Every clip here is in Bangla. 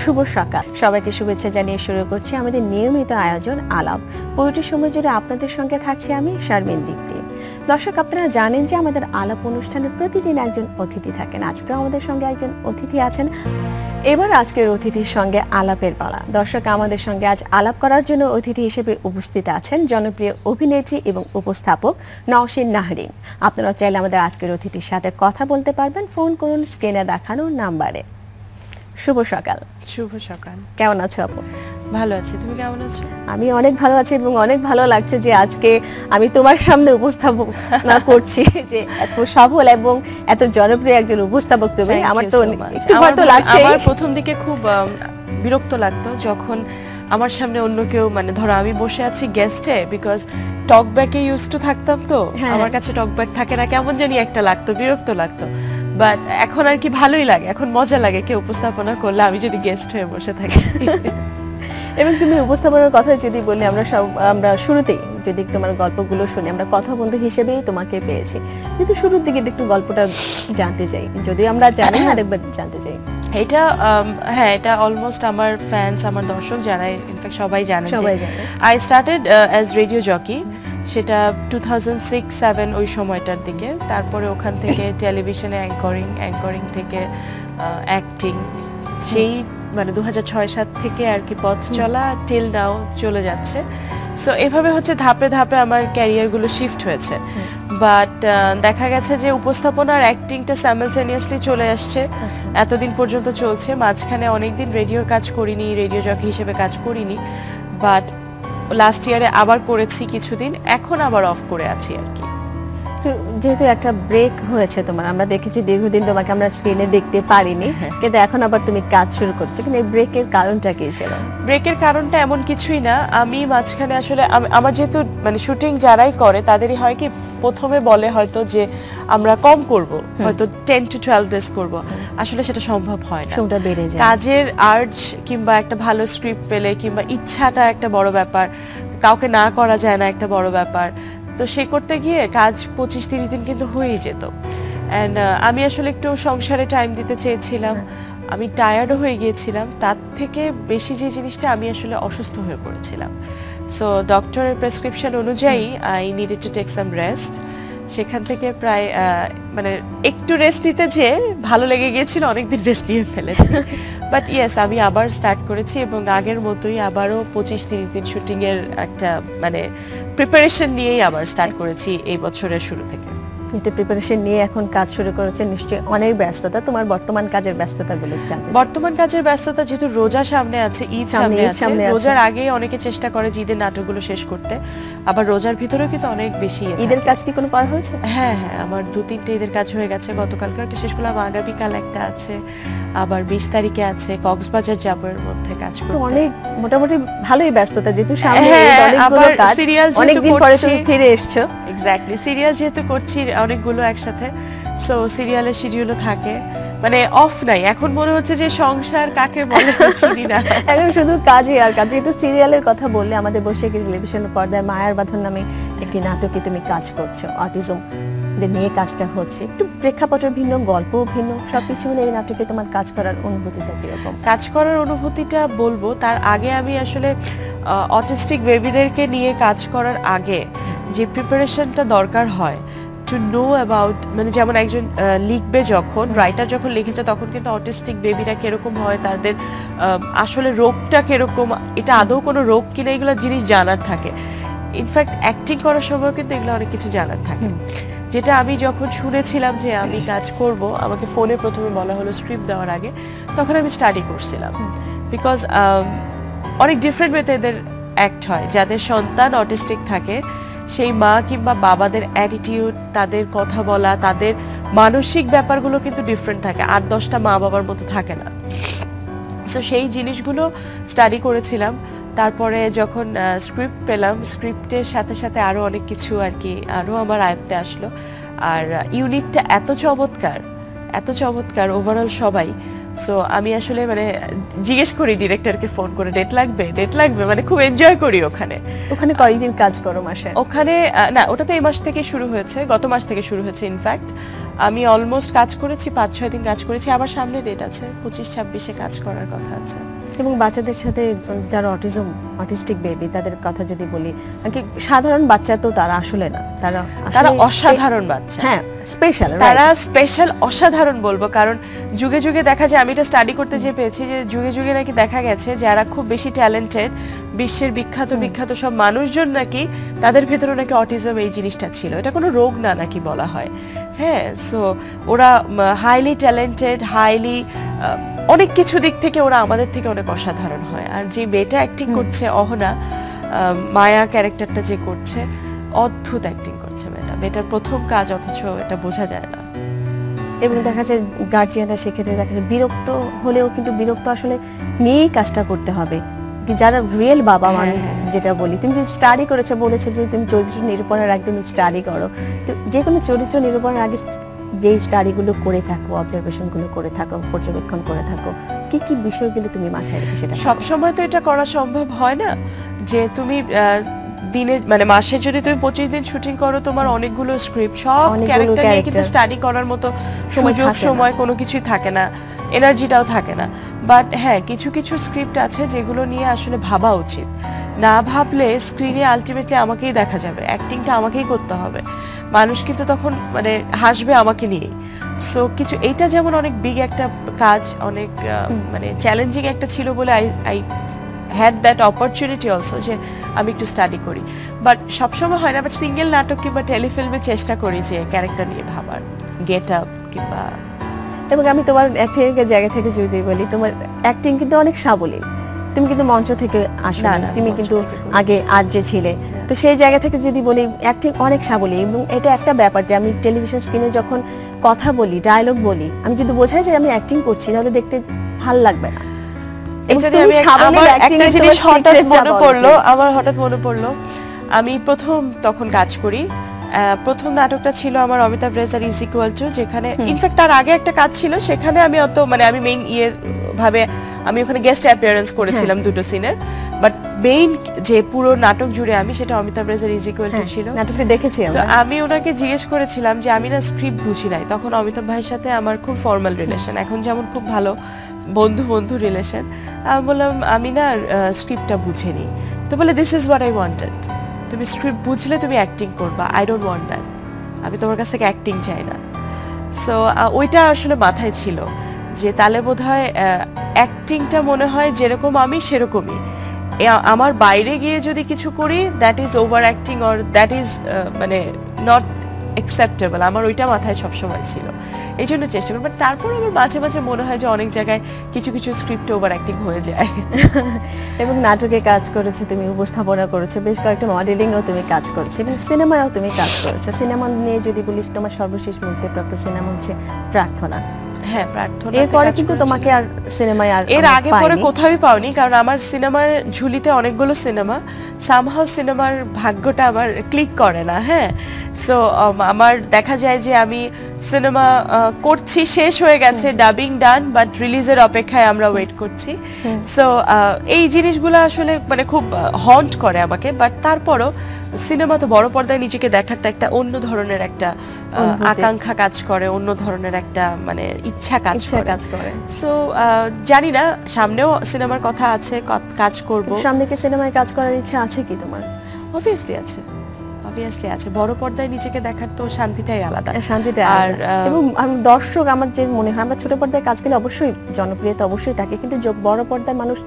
শুভ সকাল সবাইকে শুভেচ্ছা জানিয়ে শুরু করছি আমাদের নিয়মিত আয়োজন আলাপ। পুরোটি সময় জুড়ে আপনাদের সঙ্গে থাকছি আমি শারমিন দীপ্তি। দর্শক, আপনারা জানেন যে আমাদের আলাপ অনুষ্ঠানে প্রতিদিন একজন অতিথি থাকেন। আজকেও আমাদের সঙ্গে একজন অতিথি আছেন। এবার আজকের অতিথির সঙ্গে আলাপের পালা। দর্শক, আমাদের সঙ্গে আজ আলাপ করার জন্য অতিথি হিসেবে উপস্থিত আছেন জনপ্রিয় অভিনেত্রী এবং উপস্থাপক নওশীন নাহরিন। আপনারা চাইলে আমাদের আজকের অতিথির সাথে কথা বলতে পারবেন। ফোন করুন স্ক্রিনে দেখানো নাম্বারে। শুভ সকাল। শুভ সকাল। কেমন আছো আপু? ভালো আছি, তুমি কেমন আছো? আমি অনেক ভালো আছি এবং অনেক ভালো লাগছে যে আজকে আমি তোমার সামনে উপস্থাপনা করছি যে এত সফল এবং এত জনপ্রিয় একজন উপস্থাপক তুমি। আমার তো একটু ভয় তো লাগছে। আমার প্রথম দিকে খুব বিরক্ত লাগতো যখন আমার সামনে অন্য কেউ, মানে ধরো আমি বসে আছি গেস্টে, বিকজ টক ব্যাকে ইউজ টু থাকতাম, তো আমার কাছে টক ব্যাক থাকে না, কেমন জানি একটা লাগতো, বিরক্ত লাগতো। বাট এখন আর কি ভালোই লাগে, এখন মজা লাগে কেউ উপস্থাপনা করলে আমি যদি গেস্ট হয়ে বসে থাকি। এবং তুমি উপস্থাপনার কথা যদি বলি, আমরা শুরুতেই যদি তোমার গল্পগুলো শুনি, আমরা কথা বন্ধু হিসেবেই তোমাকে পেয়েছি, কিন্তু শুরুর দিকে একটু গল্পটা জানতে চাই, যদিও আমরা জানি আরেকবার জানতে চাই। এটা হ্যাঁ, এটা অলমোস্ট আমার ফ্যান্স, আমার দর্শক যারা ইনফ্যাক্ট সবাই জানে। I started as radio jockey, সেটা 2006-07 ওই সময়টার দিকে। তারপরে ওখান থেকে টেলিভিশনে অ্যাঙ্করিং থেকে অ্যাক্টিং, সেই মানে 2006-07 থেকে আর কি পথ চলা টিল নাও চলে যাচ্ছে। সো এভাবে হচ্ছে ধাপে ধাপে আমার ক্যারিয়ারগুলো শিফট হয়েছে। বাট দেখা গেছে যে উপস্থাপনা আর অ্যাক্টিংটা সাইমালটেনিয়াসলি চলে আসছে, এতদিন পর্যন্ত চলছে। মাঝখানে অনেকদিন রেডিওর কাজ করিনি, রেডিও জকি হিসেবে কাজ করিনি, বাট লাস্ট ইয়ারে আবার করেছি কিছুদিন, এখন আবার অফ করে আছি আর কি। যেহেতু একটা ব্রেক হয়েছে তোমার, আমরা দেখেছি দীর্ঘদিন তোমাকে আমরা স্ক্রিনে দেখতে পারিনি, কিন্তু এখন আবার তুমি কাজ শুরু করছো, কিন্তু এই ব্রেকের কারণটা কি ছিল? ব্রেকের কারণটা এমন কিছুই না। আমি মাঝখানে আসলে আমার যেহেতু মানে শুটিং যারাই করে তাদেরই হয় কি, প্রথমে বলে হয়তো যে আমরা কম করব, হয়তো 10 to 12 ডেজ করব, আসলে সেটা সম্ভব হয় না। সময়টা বেড়ে যায়। কাজের আর্জ কিংবা একটা ভালো স্ক্রিপ্ট পেলে কিংবা ইচ্ছাটা একটা বড় ব্যাপার, কাউকে না করা যায় না একটা বড় ব্যাপার। তো সে করতে গিয়ে কাজ 25-30 দিন কিন্তু হয়েই যেত। অ্যান্ড আমি আসলে একটু সংসারে টাইম দিতে চেয়েছিলাম, আমি টায়ার্ডও হয়ে গিয়েছিলাম। তার থেকে বেশি যে জিনিসটা, আমি আসলে অসুস্থ হয়ে পড়েছিলাম। সো ডক্টরের প্রেসক্রিপশন অনুযায়ী I needed to take some rest. সেখান থেকে প্রায় মানে একটু রেস্ট নিতে যেয়ে ভালো লেগে গিয়েছিল, অনেকদিন রেস্ট নিয়ে ফেলেছি। বাট ইয়েস, আমি আবার স্টার্ট করেছি এবং আগের মতোই আবারও 25-30 দিন শুটিংয়ের একটা মানে প্রিপারেশন নিয়েই আবার স্টার্ট করেছি এই বছরের শুরু থেকে। এতে প্রিপারেশন নিয়ে এখন কাজ শুরু করেছে, নিশ্চয়ই অনেক ব্যস্ততা। তোমার বর্তমান কাজের ব্যস্ততাগুলো জানতে। বর্তমান কাজের ব্যস্ততা যেহেতু রোজা সামনে আছে, ঈদ সামনে আছে, রোজার আগে অনেকে চেষ্টা করে যে ঈদের নাটকগুলো শেষ করতে, আবার রোজার ভিতরেও কিন্তু অনেক বেশি। ঈদের কাজ কি কোনো করা হয়েছে? হ্যাঁ, আমার 2-3টে ঈদের কাজ হয়ে গেছে। গতকালকে একটা শেষ করলাম, আগামীকাল একটা আছে, আবার 20 তারিখে আছে। কক্সবাজার যাব এর মধ্যে কাজ করতে। অনেক মোটামুটি ভালোই ব্যস্ততা, যেহেতু সামনে অনেকগুলো কাজ, অনেকদিন পরে তুমি ফিরে এসছো। এক্স্যাক্টলি, সিরিয়াল যেহেতু করছি অনেকগুলো একসাথে, সো সিরিয়ালের শিডিউলও থাকে, মানে অফ নাই। এখন মনে হচ্ছে যে সংসার কাকে বলে চিনি না, এখন শুধু কাজই আর কাজ। যেহেতু সিরিয়ালের কথা বললে, আমাদের বসে টেলিভিশনের পর্দায় মায়ার বাঁধন নামে একটি নাটকে তুমি কাজ করছো, অটিজম নিয়ে কাজটা হচ্ছে। একটু প্রেক্ষাপটের ভিন্ন, গল্পও ভিন্ন, সবকিছু মিলে এই নাটকে তোমার কাজ করার অনুভূতিটা কিরকম? কাজ করার অনুভূতিটা বলবো, তার আগে আমি আসলে অটিস্টিক বেবিদেরকে নিয়ে কাজ করার আগে যে প্রিপারেশনটা দরকার হয় টু নো অ্যাবাউট, মানে যেমন একজন লিখবে, যখন রাইটার যখন লিখেছে তখন কিন্তু অটিস্টিক বেবিরা কিরকম হয়, তাদের আসলে রোগটা কিরকম, এটা আদৌ কোনো রোগ কিনা, এগুলো জিনিস জানার থাকে। ইনফ্যাক্ট অ্যাক্টিং করার সময় কিন্তু এগুলো অনেক কিছু জানার থাকে, যেটা আমি যখন শুনেছিলাম যে আমি কাজ করব, আমাকে ফোনে প্রথমে বলা হলো স্ক্রিপ্ট দেওয়ার আগে, তখন আমি স্টাডি করছিলাম। বিকজ অনেক ডিফারেন্ট ওয়েতে এদের অ্যাক্ট হয়। যাদের সন্তান অটিস্টিক থাকে, সেই মা কিংবা বাবাদের অ্যাটিটিউড, তাদের কথা বলা, তাদের মানসিক ব্যাপারগুলো কিন্তু ডিফারেন্ট থাকে, 8-10টা মা বাবার মতো থাকে না। সো সেই জিনিসগুলো স্টাডি করেছিলাম। তারপরে যখন স্ক্রিপ্ট পেলাম, স্ক্রিপ্টের সাথে সাথে আরও অনেক কিছু আর কি আরও আমার আয়ত্তে আসলো। আর ইউনিটটা এত চমৎকার, ওভারঅল সবাই, সো আমি আসলে মানে জিজ্ঞেস করি ডিরেক্টরকে ফোন করে ডেট লাগবে মানে খুব এনজয় করি ওখানে। ওখানে কয়েকদিন কাজ করো মাসে? ওখানে না, ওটা তো এই মাস থেকে শুরু হয়েছে, গত মাস থেকে শুরু হয়েছে ইনফ্যাক্ট। আমি অলমোস্ট কাজ করেছি 5-6 দিন কাজ করেছি, আবার সামনে ডেট আছে 25-26-এ কাজ করার কথা আছে। এবং বাচ্চাদের সাথে যারা অটিস্টিক বেবি তাদের কথা যদি বলি, সাধারণ বাচ্চা তো তারা আসলে না, তারা অসাধারণ বাচ্চা। হ্যাঁ, স্পেশাল, তারা স্পেশাল, অসাধারণ বলবো, কারণ যুগে যুগে দেখা যায়, আমি এটা স্টাডি করতে যেয়ে পেয়েছি যে যুগে যুগে নাকি দেখা গেছে যারা খুব বেশি ট্যালেন্টেড, বিশ্বের বিখ্যাত সব মানুষজন নাকি তাদের ভেতরে নাকি অটিজম এই জিনিসটা ছিল, এটা কোনো রোগ না নাকি বলা হয়। হ্যাঁ, সো ওরা হাইলি ট্যালেন্টেড, হাইলি অনেক কিছু দিক থেকে ওরা আমাদের থেকে অনেক অসাধারণ হয়। আর যে মেয়েটা অ্যাক্টিং করছে অহনা, মায়া ক্যারেক্টারটা যে করছে, অদ্ভুত অ্যাক্টিং করছে মেয়েটার প্রথম কাজ, অথচ এটা বোঝা যায় না। এবং দেখা যায় গার্জিয়ানরা সেক্ষেত্রে দেখা যায় বিরক্ত হলেও কিন্তু বিরক্ত আসলে নিয়েই কাজটা করতে হবে। যারা রিয়েল বাবা মা, যেটা বলি, তুমি যে স্টাডি করেছো, বলেছো যে তুমি চরিত্র নিরূপণের আগে তুমি স্টাডি করো, তো যে কোনো চরিত্র নিরূপণের আগে যেই স্টাডিগুলো করে থাকো, অবজারভেশনগুলো করে থাকো, পর্যবেক্ষণ করে থাকো, কি কি বিষয়গুলো তুমি মাথায় রেখে সেটা? সবসময় তো এটা করা সম্ভব হয় না যে তুমি দিনে মানে মাসে যদি তুমি 25 দিন শুটিং করো, তোমার অনেকগুলো স্ক্রিপ্ট, সব ক্যারেক্টার নিয়ে কিন্তু স্টাডি করার মতো সময় কোনো কিছুই থাকে না, এনার্জিটাও থাকে না। বাট হ্যাঁ, কিছু কিছু স্ক্রিপ্ট আছে যেগুলো নিয়ে আসলে ভাবা উচিত। না ভাবলে স্ক্রিনে আলটিমেটলি আমাকেই দেখা যাবে, অ্যাক্টিংটা আমাকেই করতে হবে, মানুষ কিন্তু তখন মানে হাসবে আমাকে নিয়েই। সো কিছু এইটা যেমন অনেক বিগ একটা কাজ, অনেক মানে চ্যালেঞ্জিং একটা ছিল বলে I had that opportunity also যে আমি একটু স্টাডি করি। বাট সবসময় হয় না, বাট সিঙ্গেল নাটক কিংবা টেলিফিল্মে চেষ্টা করি যে ক্যারেক্টার নিয়ে ভাবার, গেট আপ কিংবা। এবং আমি তোমার অ্যাক্টিংয়ের জায়গা থেকে যদি বলি, তোমার অ্যাক্টিং কিন্তু অনেক সাবলীল, তুমি কিন্তু মঞ্চ থেকে আসো না, তুমি কিন্তু আগে আরজে ছিলে, তো সেই জায়গা থেকে যদি বলি অ্যাক্টিং অনেক সাবলীল। এবং এটা একটা ব্যাপার যে আমি টেলিভিশন স্ক্রিনে যখন কথা বলি, ডায়লগ বলি, আমি যদি বোঝাই যে আমি অ্যাক্টিং করছি, তাহলে দেখতে ভালো লাগবে না। আমার হঠাৎ মনে পড়লো, আমি প্রথম তখন কাজ করি, প্রথম নাটকটা ছিল আমার অমিতাভ রেজার ইজ ইকুয়াল টু, যেখানে ইনফ্যাক্ট তার আগে একটা কাজ ছিল, সেখানে আমি অত মানে আমি মেইন ভাবে আমি ওখানে গেস্ট অ্যাপিয়ারেন্স করেছিলাম দুটো সিনের, বাট মেইন যে পুরো নাটক জুড়ে আমি, সেটা অমিতাভ রেজার ইজ ইকুয়াল টু ছিল। নাটকটা দেখেছি তো আমি ওনাকে জিজ্ঞেস করেছিলাম যে আমি না স্ক্রিপ্ট বুঝি নাই, তখন অমিতাভ ভাইয়ের সাথে আমার খুব ফর্মাল রিলেশন, এখন যেমন খুব ভালো বন্ধু রিলেশন। আমি বললাম আমি না স্ক্রিপ্টটা বুঝিনি, তো বলে this is what I wanted, তুমি স্ক্রিপ্ট বুঝলে তুমি অ্যাক্টিং করবা, আই ডোন্ট ওয়ান্ট দ্যাট, আমি তোমার কাছ থেকে অ্যাক্টিং চাই না। সো ওইটা আসলে মাথায় ছিল যে তাহলে বোধহয় অ্যাক্টিংটা মনে হয় যেরকম আমি সেরকমই, আমার বাইরে গিয়ে যদি কিছু করি that is over acting or that is মানে নট অ্যাকসেপ্টেবল, আমার ওইটা মাথায় সবসময় ছিল, এই জন্য চেষ্টা করি। বাট তারপর আমার মাঝে মাঝে মনে হয় যে অনেক জায়গায় কিছু কিছু স্ক্রিপ্ট ওভার অ্যাক্টিং হয়ে যায়। এবং নাটকে কাজ করেছো তুমি, উপস্থাপনা করেছো, বেশ কয়েকটা মডেলিংও তুমি কাজ করেছো, এবং সিনেমায়ও তুমি কাজ করেছো। সিনেমা নিয়ে যদি বলিস, তোমার সর্বশেষ মুক্তিপ্রাপ্ত সিনেমা হচ্ছে প্রার্থনা। হ্যাঁ, প্রার্থনা। এরপরে কিন্তু তোমাকে আর সিনেমায় আর এর আগে পরে কোথাওই পাওনি, কারণ আমার সিনেমার ঝুলিতে অনেকগুলো সিনেমা, সামহাউ সিনেমার ভাগ্যটা আমার ক্লিক করে না। হ্যাঁ, সো আমার দেখা যায় যে আমি সিনেমা করছি, শেষ হয়ে গেছে, ডাবিং ডান, বাট রিলিজের অপেক্ষায় আমরা ওয়েট করছি। সো এই জিনিসগুলো আসলে মানে খুব হন্ট করে আমাকে। বাট তারপরও সিনেমা তো বড় পর্দায় নিজেকে দেখার তো একটা অন্য ধরনের একটা আকাঙ্ক্ষা কাজ করে, অন্য ধরনের একটা মানে ইচ্ছা কাজ করে। সো জানি না, সামনেও সিনেমার কথা আছে, কাজ করব। সামনে কি সিনেমায় কাজ করার ইচ্ছা আছে কি তোমার? অবভিয়াসলি আছে, অবভিয়াসলি আছে। বড় পর্দায় নিজেকে দেখার তো শান্তিটাই আলাদা, আর এবং দর্শক আমার যে মনে হয়, আমরা ছোট পর্দায় কাজ করলে অবশ্যই জনপ্রিয়তা অবশ্যই থাকে, কিন্তু বড় পর্দায় মানুষ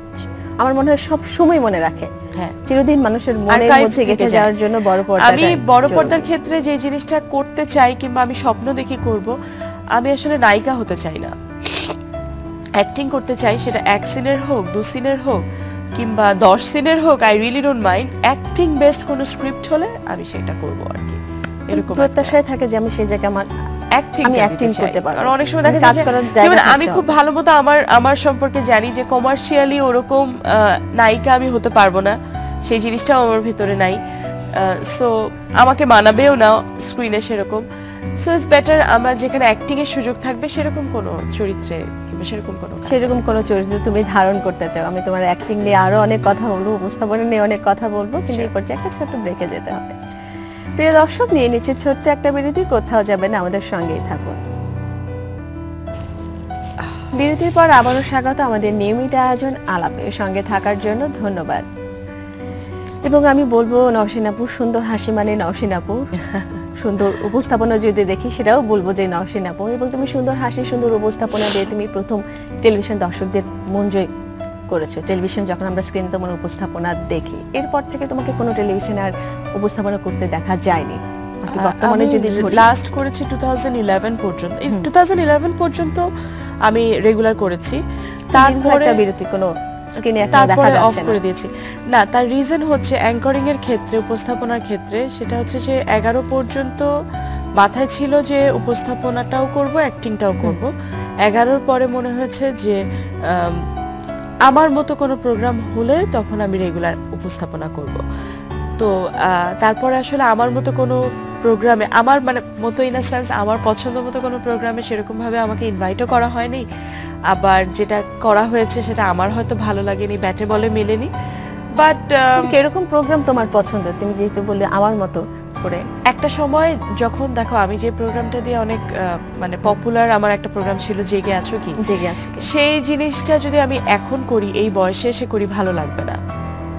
আমার মনে হয় সব সময় মনে রাখে। হ্যাঁ, চিরদিন মানুষের মনের মধ্যে গেঁথে যাওয়ার জন্য বড় পর্দা। আমি বড় পর্দার ক্ষেত্রে যে জিনিসটা করতে চাই কিংবা আমি স্বপ্ন দেখি করব, আমি আসলে নায়িকা হতে চাই না, অ্যাক্টিং করতে চাই। সেটা 1 সিনের হোক, 2 সিনের হোক কিংবা 10 সিনের হোক, I really don't mind. Acting based কোনো স্ক্রিপ্ট হলে আমি সেটা করব আর কি, এরকম প্রত্যাশায় থাকে যে আমি সেই জায়গায় আমার আমি অ্যাক্টিং করতে পারবো। কারণ অনেক সময় দেখা যায় যেমন আমি খুব ভালো মতো আমার সম্পর্কে জানি যে কমার্শিয়ালি ওরকম নায়িকা আমি হতে পারবো না, সেই জিনিসটাও আমার ভিতরে নাই। সো আমাকে মানাবেও না স্ক্রিনে সেরকম। সো ইটস বেটার আমার যেখানে অ্যাক্টিং এর সুযোগ থাকবে সেরকম কোনো চরিত্রে কিংবা সেরকম কোনো কাজ। সেরকম কোনো চরিত্র তুমি ধারণ করতে চাও? আমি তোমার অ্যাক্টিং নিয়ে আরো অনেক কথা বলবো, উপস্থাপনা নিয়ে অনেক কথা বলবো, কিন্তু এই পর্যায়ে একটা ছোট্ট ব্রেকে যেতে হবে। প্রিয় দর্শক, নিয়ে নিচ্ছে ছোট্ট একটা বিরতি, কোথাও যাবে না, আমাদের সঙ্গেই থাকুন। বিরতির পর আবারও স্বাগত আমাদের নিয়মিত আয়োজন আলাপে। সঙ্গে থাকার জন্য ধন্যবাদ। এবং আমি বলবো নওশিন আপু সুন্দর হাসি মানে নওশিন আপু, সুন্দর উপস্থাপনা যদি দেখি সেটাও বলবো যে নওশিন আপু। এবং তুমি সুন্দর হাসি সুন্দর উপস্থাপনা দিয়ে তুমি প্রথম টেলিভিশন দর্শকদের মন জয় করেছো। টেলিভিশন যখন আমরা স্ক্রিনে তোমার উপস্থাপনা দেখি, এরপর থেকে তোমাকে কোনো টেলিভিশনে আর উপস্থাপনা করতে দেখা যায়নি। বর্তমানে যদি লাস্ট করেছি 2011 পর্যন্ত, 2011 পর্যন্ত আমি রেগুলার করেছি। তারপরে বিরতি কোনো স্ক্রিনে একটা দেখা যাচ্ছে না, অফ করে দিয়েছি। না, তার রিজন হচ্ছে অ্যাঙ্করিং এর ক্ষেত্রে, উপস্থাপনার ক্ষেত্রে সেটা হচ্ছে যে 11 পর্যন্ত মাথায় ছিল যে উপস্থাপনাটাও করব, অ্যাক্টিংটাও করব। 11-র পরে মনে হয়েছে যে আমার মতো কোনো প্রোগ্রাম হলে তখন আমি রেগুলার উপস্থাপনা করব। তো তারপরে আসলে আমার মতো কোনো প্রোগ্রামে, আমার মানে মতো ইন আ সেন্স আমার পছন্দ মতো কোনো প্রোগ্রামে সেরকমভাবে আমাকে ইনভাইটও করা হয়নি। আবার যেটা করা হয়েছে সেটা আমার হয়তো ভালো লাগেনি, ব্যাটে বলে মেলেনি। বাট এরকম প্রোগ্রাম তোমার পছন্দ, তুমি যেহেতু বললে আমার মতো করে। একটা সময় যখন দেখো আমি যে প্রোগ্রামটা দিয়ে অনেক মানে পপুলার, আমার একটা প্রোগ্রাম ছিল জেগে আছো কি, জেগে আছো কি, সেই জিনিসটা যদি আমি এখন করি, এই বয়সে এসে করি, ভালো লাগবে না।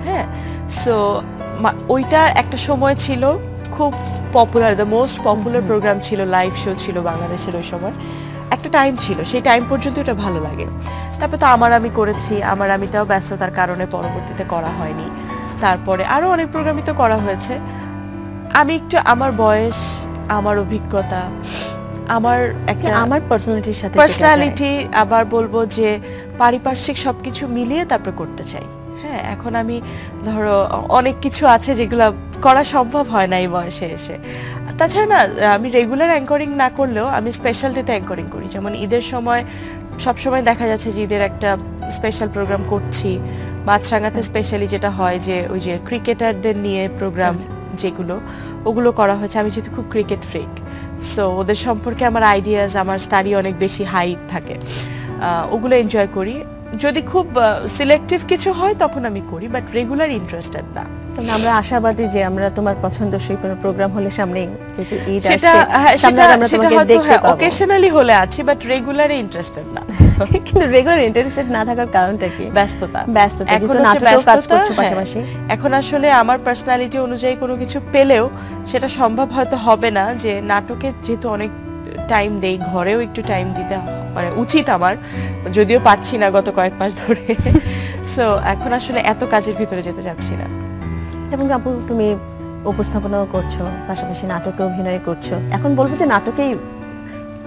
হ্যাঁ, সো ওইটা একটা সময় ছিল খুব popular, the most popular program ছিল, লাইভ শো ছিল বাংলাদেশের ওই সময়। একটা টাইম ছিল, সেই টাইম পর্যন্ত এটা ভালো লাগে। তারপর তো আমি করেছি, আমিটাও ব্যস্ততার কারণে পরবর্তীতে করা হয়নি। তারপরে আরও অনেক প্রোগ্রামই তো করা হয়েছে। আমি একটু আমার বয়স, আমার অভিজ্ঞতা, আমার একটা আমার পার্সোনালিটির সাথে পার্সোনালিটি, আবার বলবো যে পারিপার্শ্বিক সবকিছু মিলিয়ে তারপর করতে চাই। হ্যাঁ, এখন আমি ধরো অনেক কিছু আছে যেগুলো করা সম্ভব হয় না এই বয়সে এসে। তাছাড়া না, আমি রেগুলার অ্যাঙ্করিং না করলেও আমি স্পেশালটিতে অ্যাঙ্করিং করি। যেমন ঈদের সময় সবসময় দেখা যাচ্ছে যে ঈদের একটা স্পেশাল প্রোগ্রাম করছি। মাছরাঙাতে স্পেশালি যেটা হয় যে ওই যে ক্রিকেটারদের নিয়ে প্রোগ্রাম যেগুলো, ওগুলো করা হয়েছে। আমি যেহেতু খুব ক্রিকেট ফ্রিক, সো ওদের সম্পর্কে আমার আইডিয়াস, আমার স্টাডি অনেক বেশি হাই থাকে, ওগুলো এনজয় করি। যদি খুব সিলেক্টিভ কিছু হয় তখন আমি করি, বাট রেগুলার ইন্টারেস্টেড না। আমরা আশাবাদী যে আমরা তোমার পছন্দসই কোনো প্রোগ্রাম হলে সামনে, যেহেতু ঈদ আসছে, সেটা হয়তো অকেশনালি হলে আছি, বাট রেগুলারে ইন্টারেস্টেড না। কিন্তু রেগুলার ইন্টারেস্টেড না থাকার কারণটা কি? ব্যস্ততা। এখন নাটকেও কাজ করছো পাশাপাশি। এখন আসলে আমার পার্সোনালিটি অনুযায়ী কোনো কিছু পেলেও সেটা সম্ভব হয়তো হবে না, যে নাটকে যেহেতু অনেক টাইম দেই, ঘরেও একটু টাইম দিতে মানে উচিত আমার, যদিও পারছি না গত কয়েক মাস ধরে। সো এখন আসলে এত কাজের ভিতরে যেতে চাচ্ছি না। এবং আপু তুমি উপস্থাপনাও করছো, পাশাপাশি নাটকে অভিনয় করছো। এখন বলবো যে নাটকেই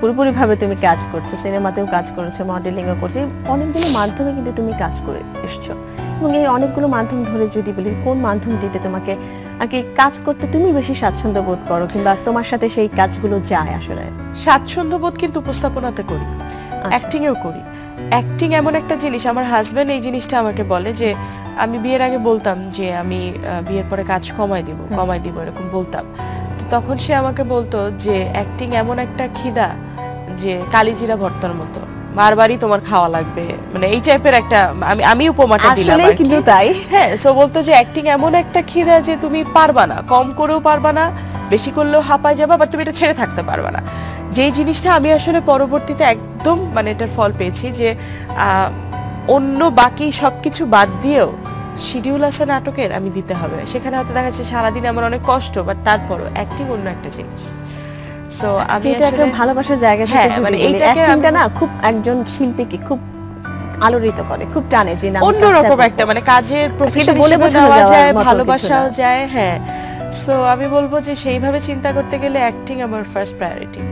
পুরোপুরিভাবে তুমি কাজ করছো, সিনেমাতেও কাজ করেছো, মডেলিংও করছো, অনেকগুলো মাধ্যমে কিন্তু তুমি কাজ করে এসছো। এবং এই অনেকগুলো মাধ্যম ধরে যদি বলি, কোন মাধ্যমটিতে তোমাকে আর কি কাজ করতে তুমি বেশি স্বাচ্ছন্দ্য বোধ করো, কিংবা তোমার সাথে সেই কাজগুলো যায়? আসলে স্বাচ্ছন্দ্য বোধ কিন্তু উপস্থাপনাতে করি, অ্যাক্টিংয়েও করি। অ্যাক্টিং এমন একটা জিনিস, আমার হাজব্যান্ড এই জিনিসটা আমাকে বলে যে আমি বিয়ের আগে বলতাম যে আমি বিয়ের পরে কাজ কমাই দিব এরকম বলতাম। তো তখন সে আমাকে বলতো যে অ্যাক্টিং এমন একটা খিদা যে কালিজিরা ভর্তার মতো, বারবারই তোমার খাওয়া লাগবে, মানে এই টাইপের একটা আমি উপমাটা দিলাম আর কি। কিন্তু তাই, হ্যাঁ, সো বলতো যে অ্যাক্টিং এমন একটা খিদা যে তুমি পারবা না, কম করেও পারবা না, বেশি করলেও হাঁপায় যাবা, বাট তুমি এটা ছেড়ে থাকতে পারবা না। যেই জিনিসটা আমি আসলে পরবর্তীতে একদম মানে এটার ফল পেয়েছি, যে অন্য বাকি সবকিছু বাদ দিয়েও শিডিউল আছে নাটকের, আমি দিতে হবে। সেখানে হয়তো দেখা যাচ্ছে সারাদিন আমার অনেক কষ্ট, বাট তারপরও অ্যাক্টিং অন্য একটা জিনিস। সো আমি এটা একটা ভালোবাসার জায়গা থেকে, মানে অ্যাক্টিংটা না খুব একজন শিল্পীকে খুব আলোড়িত করে, খুব টানে, যে না অন্যরকম একটা মানে কাজের প্রফেশন বলে বোঝানো যায়, ভালোবাসাও যায়। হ্যাঁ, সো আমি বলবো যে সেইভাবে চিন্তা করতে গেলে অ্যাক্টিং আমার ফার্স্ট প্রায়োরিটি।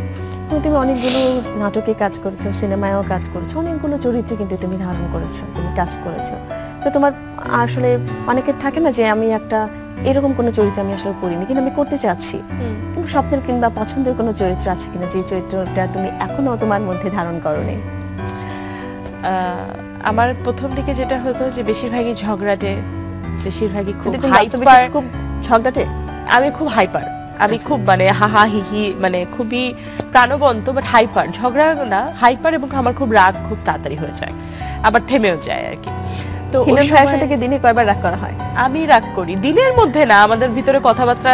তুমি অনেকগুলো নাটকে কাজ করেছো, সিনেমায়ও কাজ করেছো, অনেকগুলো চরিত্রে কিন্তু তুমি ধারণ করেছো, তুমি কাজ করেছো। তো তোমার আসলে অনেকের থাকে না যে আমি একটা এরকম কোনো চরিত্র আমি আসলে করিনি, কিন্তু আমি করতে চাচ্ছি, কিন্তু স্বপ্নের কিংবা পছন্দের কোনো চরিত্র আছে কিনা যে চরিত্রটা তুমি এখনো তোমার মধ্যে ধারণ করোনি? আমার প্রথম দিকে যেটা হতো যে বেশিরভাগই ঝগড়াটে, বেশিরভাগই খুব হাইপার। খুব ঝগড়াটে? আমি খুব হাইপার, আমি খুব মানে হাহা হিহি মানে খুবই প্রাণবন্ত বাট হাইপার, ঝগড়া না হাইপার, এবং আমার খুব রাগ খুব তাড়াতাড়ি হয়ে যায়, আবার থেমেও যায় আর কি। তো হিমেল ভাইয়ের সাথে কি দিনে কয়বার রাগ করা হয়? আমি রাগ করি দিনের মধ্যে না, আমাদের ভিতরে কথাবার্তা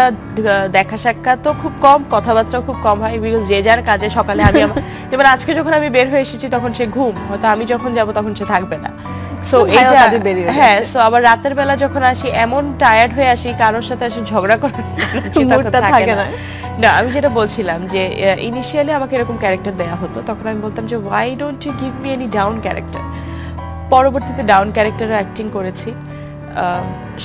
দেখা সাক্ষাৎ তো খুব কম, কথাবার্তাও খুব কম হয়, বিকজ যে যার কাজে। সকালে আমি এবার আজকে যখন আমি বের হয়ে এসেছি তখন সে ঘুম, হয়তো আমি যখন যাব তখন সে থাকবে না। সো এইটা হ্যাঁ, সো আবার রাতের বেলা যখন আসি এমন টায়ার্ড হয়ে আসি, কারোর সাথে আসে ঝগড়া করার মুডটা থাকে না। না, আমি যেটা বলছিলাম যে ইনিশিয়ালি আমাকে এরকম ক্যারেক্টার দেয়া হতো, তখন আমি বলতাম যে why don't you give me any down character. পরবর্তীতে ডাউন ক্যারেক্টারে অ্যাক্টিং করেছি,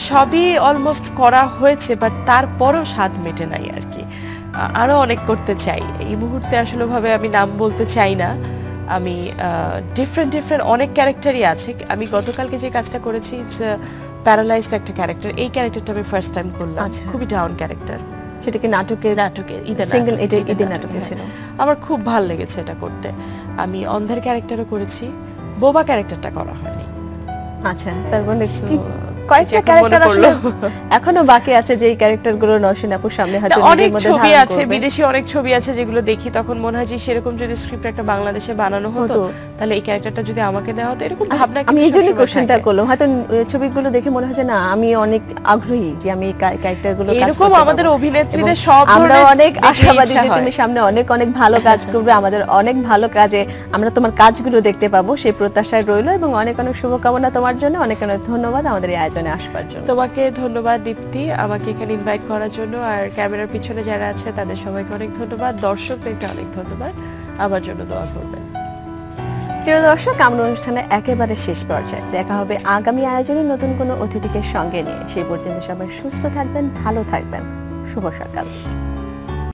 সবই অলমোস্ট করা হয়েছে, বাট তারপরও স্বাদ মেটে নাই আর কি। আরও অনেক করতে চাই, এই মুহূর্তে আসলে ভাবে আমি নাম বলতে চাই না। আমি ডিফারেন্ট অনেক ক্যারেক্টারই আছে। আমি গতকালকে যে কাজটা করেছি ইটস প্যারালাইজড একটা ক্যারেক্টার, এই ক্যারেক্টারটা আমি ফার্স্ট টাইম করলাম, খুবই ডাউন ক্যারেক্টার। সেটা কি নাটকে সিঙ্গেল ঈদের নাটকে ছিল? আমার খুব ভালো লেগেছে এটা করতে। আমি অন্ধের ক্যারেক্টারও করেছি, বোবা ক্যারেক্টারটা করা হয়নি। আচ্ছা, তার মানে কয়েকটা ক্যারেক্টার আসলে এখনো বাকি আছে, যে এই ক্যারেক্টারগুলো নওশিন আপুর সামনে হয়তো অনেক ছবি আছে, বিদেশি অনেক ছবি আছে যেগুলো দেখি তখন মনে হয় যে সেরকম যদি স্ক্রিপ্ট একটা বাংলাদেশে বানানো হতো তাহলে এই ক্যারেক্টারটা যদি আমাকে দেওয়া হতো, এরকম ভাবনা। আমি এইজন্যই কোশ্চেনটা করলাম, হয়তো ছবিগুলো দেখে মনে হয় যে না আমি অনেক আগ্রহী যে আমি এই ক্যারেক্টারগুলো কাজ করতে। এরকম আমাদের অভিনেত্রীদের সব ধরনের, আমরা অনেক আশাবাদী যে তুমি সামনে অনেক ভালো কাজ করবে, আমাদের অনেক ভালো কাজে আমরা তোমার কাজগুলো দেখতে পাবো, সেই প্রত্যাশায় রইলো। এবং অনেক শুভকামনা তোমার জন্য, অনেক ধন্যবাদ আমাদের এই আয়োজনে আসবার জন্য। তোমাকে ধন্যবাদ দীপ্তি, আমাকে এখানে ইনভাইট করার জন্য। আর ক্যামেরার পিছনে যারা আছে তাদের সবাইকে অনেক ধন্যবাদ, দর্শকদেরকে অনেক ধন্যবাদ, আমার জন্য দোয়া করবেন। প্রিয় দর্শক, আমরা অনুষ্ঠানের একেবারে শেষ পর্যায়ে, দেখা হবে আগামী আয়োজনে নতুন কোনো অতিথিকে সঙ্গে নিয়ে। সেই পর্যন্ত সবাই সুস্থ থাকবেন, ভালো থাকবেন, শুভ সকাল।